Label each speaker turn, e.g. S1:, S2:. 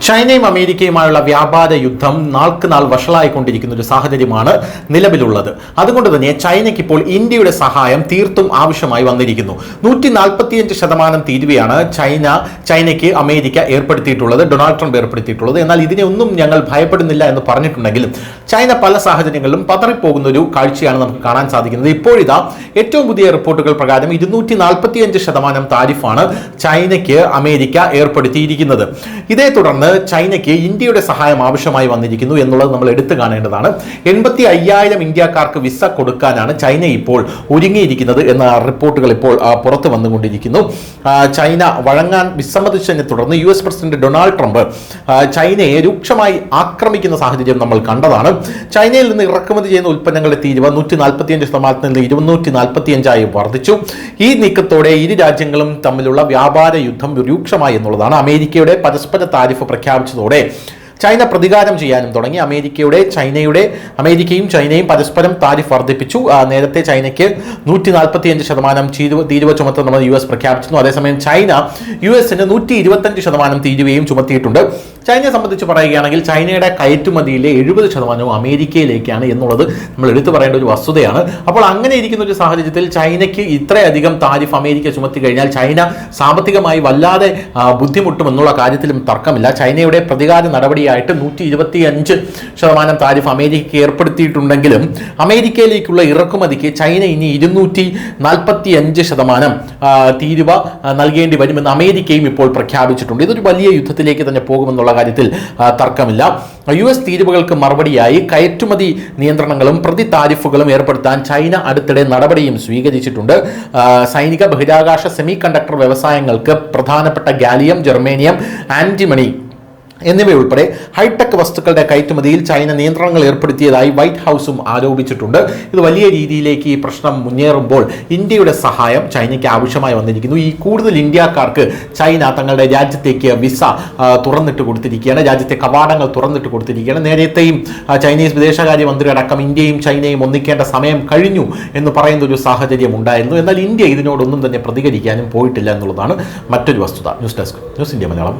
S1: ചൈനയും അമേരിക്കയുമായുള്ള വ്യാപാര യുദ്ധം നാൾക്ക് നാൾ വഷളായിക്കൊണ്ടിരിക്കുന്ന ഒരു സാഹചര്യമാണ് നിലവിലുള്ളത്. അതുകൊണ്ട് തന്നെ ചൈനയ്ക്ക് ഇപ്പോൾ ഇന്ത്യയുടെ സഹായം തീർത്തും ആവശ്യമായി വന്നിരിക്കുന്നു. 145% തീരുവയാണ് ചൈനയ്ക്ക് അമേരിക്ക ഏർപ്പെടുത്തിയിട്ടുള്ളത്, ഡൊണാൾഡ് ട്രംപ് ഏർപ്പെടുത്തിയിട്ടുള്ളത്. എന്നാൽ ഇതിനെ ഒന്നും ഞങ്ങൾ ഭയപ്പെടുന്നില്ല എന്ന് പറഞ്ഞിട്ടുണ്ടെങ്കിലും ചൈന പല സാഹചര്യങ്ങളിലും പതറിപ്പോകുന്ന ഒരു കാഴ്ചയാണ് നമുക്ക് കാണാൻ സാധിക്കുന്നത്. ഇപ്പോഴിതാ ഏറ്റവും പുതിയ റിപ്പോർട്ടുകൾ പ്രകാരം 245% താരിഫാണ് ചൈനയ്ക്ക് അമേരിക്ക ഏർപ്പെടുത്തിയിരിക്കുന്നത്. ഇതേ തുടർന്ന് ചൈനയ്ക്ക് ഇന്ത്യയുടെ സഹായം ആവശ്യമായി വന്നിരിക്കുന്നു എന്നുള്ളത് നമ്മൾ എടുത്തു കാണേണ്ടതാണ്. 85,000 ഇന്ത്യക്കാർക്ക് വിസ കൊടുക്കാനാണ് ചൈന ഇപ്പോൾ ഒരുങ്ങിയിരിക്കുന്നത് എന്ന റിപ്പോർട്ടുകൾ ഇപ്പോൾ പുറത്തു വന്നുകൊണ്ടിരിക്കുന്നു. ചൈന വഴങ്ങാൻ വിസമ്മതിച്ചതിനെ തുടർന്ന് US പ്രസിഡന്റ് ഡൊണാൾഡ് ട്രംപ് ചൈനയെ രൂക്ഷമായി ആക്രമിക്കുന്ന സാഹചര്യം നമ്മൾ കണ്ടതാണ്. ചൈനയിൽ നിന്ന് ഇറക്കുമതി ചെയ്യുന്ന ഉൽപ്പന്നങ്ങളുടെ തീരുവ 145% നിന്ന് 245 വർദ്ധിച്ചു. ഈ നീക്കത്തോടെ ഇരു രാജ്യങ്ങളും തമ്മിലുള്ള വ്യാപാര യുദ്ധം രൂക്ഷമായി എന്നുള്ളതാണ്. അമേരിക്കയുടെ പരസ്പര താരിഫ് പ്രഖ്യാപിച്ചതോടെ ചൈന പ്രതികാരം ചെയ്യാനും തുടങ്ങി. അമേരിക്കയും ചൈനയും പരസ്പരം താരിഫ് വർദ്ധിപ്പിച്ചു. നേരത്തെ ചൈനയ്ക്ക് 145% തീരുവ ചുമത്തുന്നത് US പ്രഖ്യാപിച്ചിരുന്നു. അതേസമയം ചൈന US-ന് 125% തീരുവയും ചുമത്തിയിട്ടുണ്ട്. ചൈനയെ സംബന്ധിച്ച് പറയുകയാണെങ്കിൽ ചൈനയുടെ കയറ്റുമതിയിലെ 70% അമേരിക്കയിലേക്കാണ് എന്നുള്ളത് നമ്മൾ എടുത്തു പറയേണ്ട ഒരു വസ്തുതയാണ്. അപ്പോൾ അങ്ങനെ ഇരിക്കുന്ന ഒരു സാഹചര്യത്തിൽ ചൈനയ്ക്ക് ഇത്രയധികം താരിഫ് അമേരിക്ക ചുമത്തി കഴിഞ്ഞാൽ ചൈന സാമ്പത്തികമായി വല്ലാതെ ബുദ്ധിമുട്ടുമെന്നുള്ള കാര്യത്തിലും തർക്കമില്ല. ചൈനയുടെ പ്രതികാര നടപടിയായിട്ട് 125% താരിഫ് അമേരിക്കയ്ക്ക് ഏർപ്പെടുത്തിയിട്ടുണ്ടെങ്കിലും അമേരിക്കയിലേക്കുള്ള ഇറക്കുമതിക്ക് ചൈന ഇനി 245% തീരുവ നൽകേണ്ടി വരുമെന്ന് അമേരിക്കയും ഇപ്പോൾ പ്രഖ്യാപിച്ചിട്ടുണ്ട്. ഇതൊരു വലിയ യുദ്ധത്തിലേക്ക് തന്നെ പോകുമെന്നുള്ള കാര്യത്തിൽ തർക്കമില്ല. US തീരുവകൾക്ക് മറുപടിയായി കയറ്റുമതി നിയന്ത്രണങ്ങളും പ്രതി താരിഫുകളും ഏർപ്പെടുത്താൻ ചൈന അടുത്തിടെ നടപടിയും സ്വീകരിച്ചിട്ടുണ്ട്. സൈനിക, ബഹിരാകാശ, സെമി കണ്ടക്ടർ വ്യവസായങ്ങൾക്ക് പ്രധാനപ്പെട്ട ഗാലിയം, ജെർമേനിയം, ആന്റിമണി എന്നിവയുൾപ്പെടെ ഹൈടെക് വസ്തുക്കളുടെ കയറ്റുമതിയിൽ ചൈന നിയന്ത്രണങ്ങൾ ഏർപ്പെടുത്തിയതായി വൈറ്റ് ഹൗസും ആരോപിച്ചിട്ടുണ്ട്. ഇത് വലിയ രീതിയിലേക്ക് ഈ പ്രശ്നം മുന്നേറുമ്പോൾ ഇന്ത്യയുടെ സഹായം ചൈനയ്ക്ക് ആവശ്യമായി വന്നിരിക്കുന്നു. ഈ കൂടുതൽ ഇന്ത്യക്കാർക്ക് ചൈന തങ്ങളുടെ രാജ്യത്തേക്ക് വിസ തുറന്നിട്ട് കൊടുത്തിരിക്കുകയാണ്, രാജ്യത്തെ കവാടങ്ങൾ തുറന്നിട്ട് കൊടുത്തിരിക്കുകയാണ്. നേരത്തെയും ചൈനീസ് വിദേശകാര്യമന്ത്രി അടക്കം ഇന്ത്യയും ചൈനയും ഒന്നിക്കേണ്ട സമയം കഴിഞ്ഞു എന്ന് പറയുന്ന ഒരു സാഹചര്യം ഉണ്ടായിരുന്നു. എന്നാൽ ഇന്ത്യ ഇതിനോടൊന്നും തന്നെ പ്രതികരിക്കാനും പോയിട്ടില്ല എന്നുള്ളതാണ് മറ്റൊരു വസ്തുത. News desk, news India Malayalam.